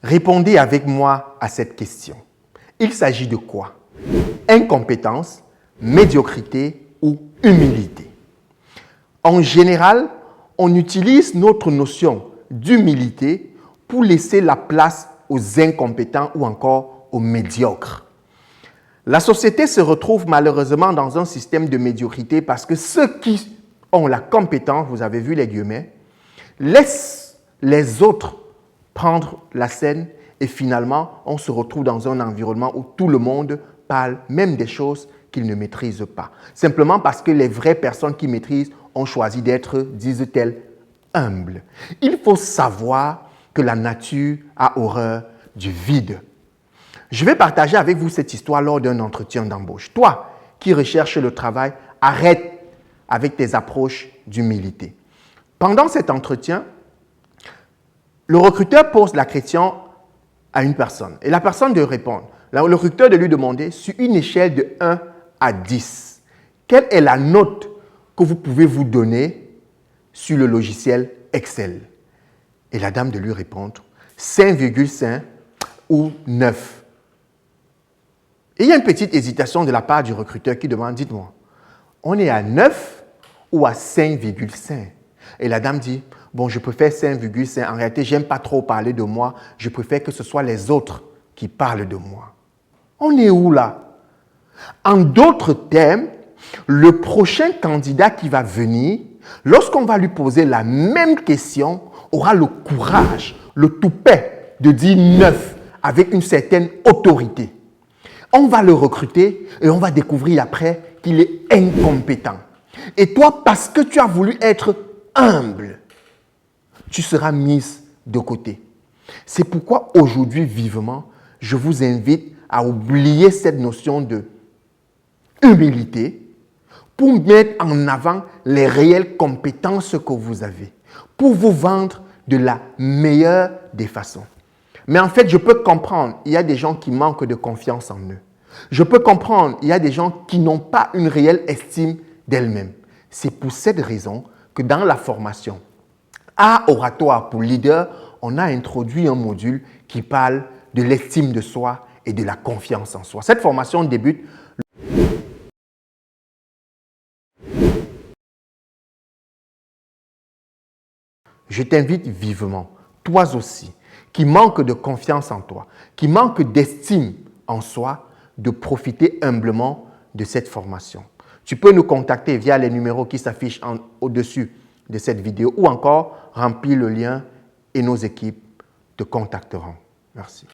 Répondez avec moi à cette question. Il s'agit de quoi? Incompétence, médiocrité ou humilité? En général, on utilise notre notion d'humilité pour laisser la place aux incompétents ou encore aux médiocres. La société se retrouve malheureusement dans un système de médiocrité parce que ceux qui ont la compétence, vous avez vu les guillemets, laissent les autres prendre la scène et finalement, on se retrouve dans un environnement où tout le monde parle même des choses qu'ils ne maîtrisent pas. Simplement parce que les vraies personnes qui maîtrisent ont choisi d'être, disent-elles, humbles. Il faut savoir que la nature a horreur du vide. Je vais partager avec vous cette histoire lors d'un entretien d'embauche. Toi qui recherches le travail, arrête avec tes approches d'humilité. Pendant cet entretien, le recruteur pose la question à une personne et la personne de répondre. Le recruteur de lui demander sur une échelle de 1 à 10, quelle est la note que vous pouvez vous donner sur le logiciel Excel? Et la dame de lui répondre 5,5 ou 9. Et il y a une petite hésitation de la part du recruteur qui demande, dites-moi, on est à 9 ou à 5,5? Et la dame dit, bon, je préfère 5,5. En réalité, je n'aime pas trop parler de moi. Je préfère que ce soit les autres qui parlent de moi. On est où là? En d'autres termes, le prochain candidat qui va venir, lorsqu'on va lui poser la même question, aura le courage, le toupet de dire 9 avec une certaine autorité. On va le recruter et on va découvrir après qu'il est incompétent. Et toi, parce que tu as voulu être humble, tu seras mise de côté. C'est pourquoi aujourd'hui, vivement, je vous invite à oublier cette notion de humilité pour mettre en avant les réelles compétences que vous avez, pour vous vendre de la meilleure des façons. Mais en fait, je peux comprendre, il y a des gens qui manquent de confiance en eux. Je peux comprendre, il y a des gens qui n'ont pas une réelle estime d'elles-mêmes. C'est pour cette raison que dans la formation Art oratoire pour leader, on a introduit un module qui parle de l'estime de soi et de la confiance en soi. Cette formation débute Je t'invite vivement, toi aussi, qui manque de confiance en toi, qui manque d'estime en soi, de profiter humblement de cette formation. Tu peux nous contacter via les numéros qui s'affichent au-dessus de cette vidéo ou encore remplir le lien et nos équipes te contacteront. Merci.